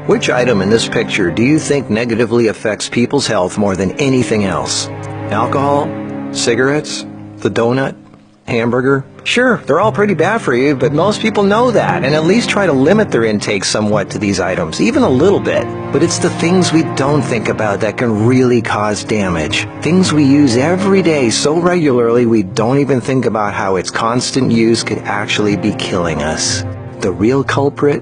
Which item in this picture do you think negatively affects people's health more than anything else? Alcohol? Cigarettes? The donut? Hamburger? Sure, they're all pretty bad for you, but most people know that and at least try to limit their intake somewhat to these items, even a little bit. But it's the things we don't think about that can really cause damage. Things we use every day so regularly we don't even think about how its constant use could actually be killing us. The real culprit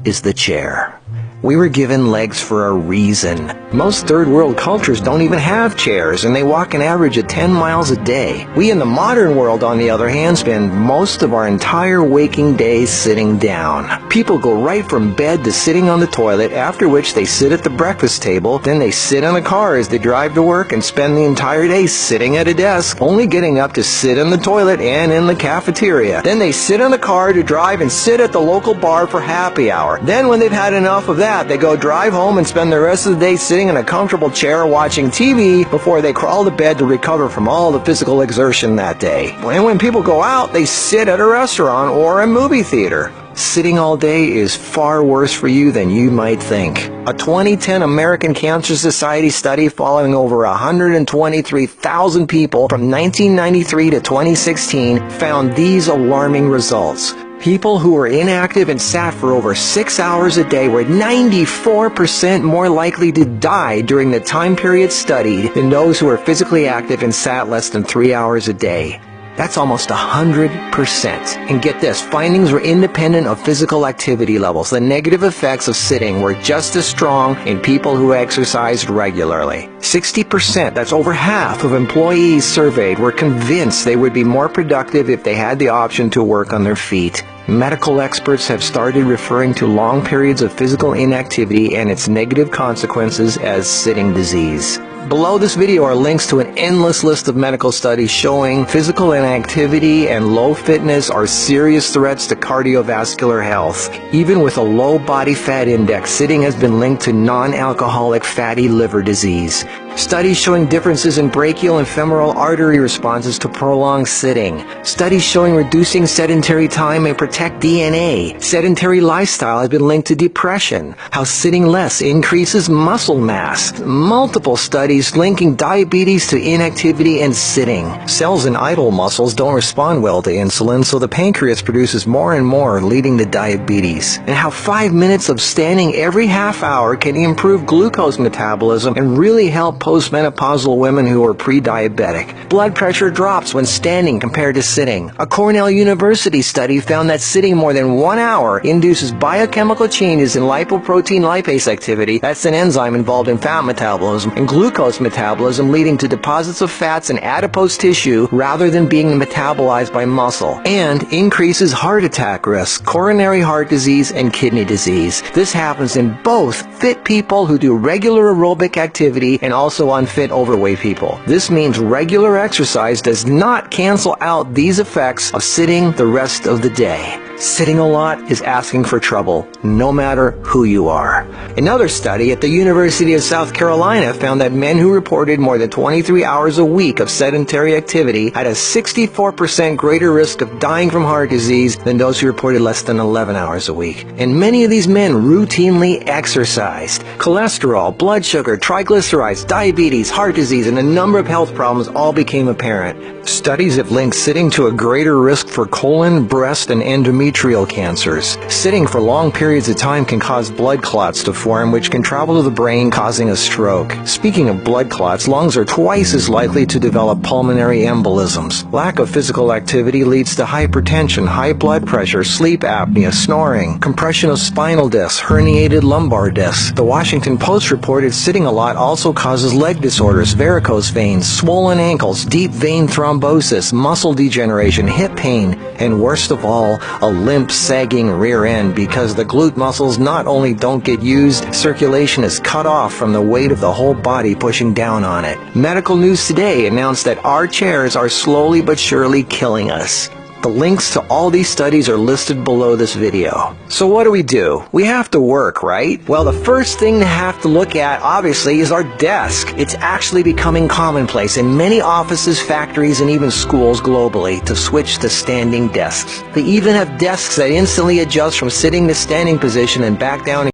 is the chair. We were given legs for a reason. Most third world cultures don't even have chairs, and they walk an average of 10 miles a day. We in the modern world, on the other hand, spend most of our entire waking days sitting down. People go right from bed to sitting on the toilet, after which they sit at the breakfast table, then they sit in a car as they drive to work and spend the entire day sitting at a desk, only getting up to sit in the toilet and in the cafeteria. Then they sit in the car to drive and sit at the local bar for happy hour. Then when they've had enough of that, they go drive home and spend the rest of the day sitting in a comfortable chair watching TV before they crawl to bed to recover from all the physical exertion that day. And when people go out, they sit at a restaurant or a movie theater. Sitting all day is far worse for you than you might think. A 2010 American Cancer Society study following over 123,000 people from 1993 to 2016 found these alarming results. People who were inactive and sat for over 6 hours a day were 94% more likely to die during the time period studied than those who were physically active and sat less than 3 hours a day. That's almost 100%. And get this, findings were independent of physical activity levels. The negative effects of sitting were just as strong in people who exercised regularly. 60%, that's over half of employees surveyed, were convinced they would be more productive if they had the option to work on their feet. Medical experts have started referring to long periods of physical inactivity and its negative consequences as sitting disease. Below this video are links to an endless list of medical studies showing physical inactivity and low fitness are serious threats to cardiovascular health. Even with a low body fat index, sitting has been linked to non-alcoholic fatty liver disease. Studies showing differences in brachial and femoral artery responses to prolonged sitting. Studies showing reducing sedentary time may protect DNA. Sedentary lifestyle has been linked to depression. How sitting less increases muscle mass. Multiple studies linking diabetes to inactivity and sitting. Cells in idle muscles don't respond well to insulin, so the pancreas produces more and more, leading to diabetes. And how 5 minutes of standing every half hour can improve glucose metabolism and really help postmenopausal women who are pre-diabetic. Blood pressure drops when standing compared to sitting. A Cornell University study found that sitting more than 1 hour induces biochemical changes in lipoprotein lipase activity, that's an enzyme involved in fat metabolism, and glucose metabolism, leading to deposits of fats in adipose tissue rather than being metabolized by muscle, and increases heart attack risk, coronary heart disease, and kidney disease. This happens in both fit people who do regular aerobic activity and also unfit overweight people. This means regular exercise does not cancel out these effects of sitting the rest of the day. Sitting a lot is asking for trouble, no matter who you are. Another study at the University of South Carolina found that men who reported more than 23 hours a week of sedentary activity had a 64% greater risk of dying from heart disease than those who reported less than 11 hours a week. And many of these men routinely exercised. Cholesterol, blood sugar, triglycerides, diabetes, heart disease, and a number of health problems all became apparent. Studies have linked sitting to a greater risk for colon, breast, and endometrial cancers. Sitting for long periods of time can cause blood clots to form, which can travel to the brain, causing a stroke. Speaking of blood clots, lungs are twice as likely to develop pulmonary embolisms. Lack of physical activity leads to hypertension, high blood pressure, sleep apnea, snoring, compression of spinal discs, herniated lumbar discs. The Washington Post reported sitting a lot also causes leg disorders, varicose veins, swollen ankles, deep vein thrombosis, muscle degeneration, hip pain, and worst of all, a limp, sagging rear end because the glute muscles not only don't get used, circulation is cut off from the weight of the whole body pushing down on it. Medical News Today announced that our chairs are slowly but surely killing us. The links to all these studies are listed below this video. So what do? We have to work, right? Well, the first thing to have to look at, obviously, is our desk. It's actually becoming commonplace in many offices, factories, and even schools globally to switch to standing desks. They even have desks that instantly adjust from sitting to standing position and back down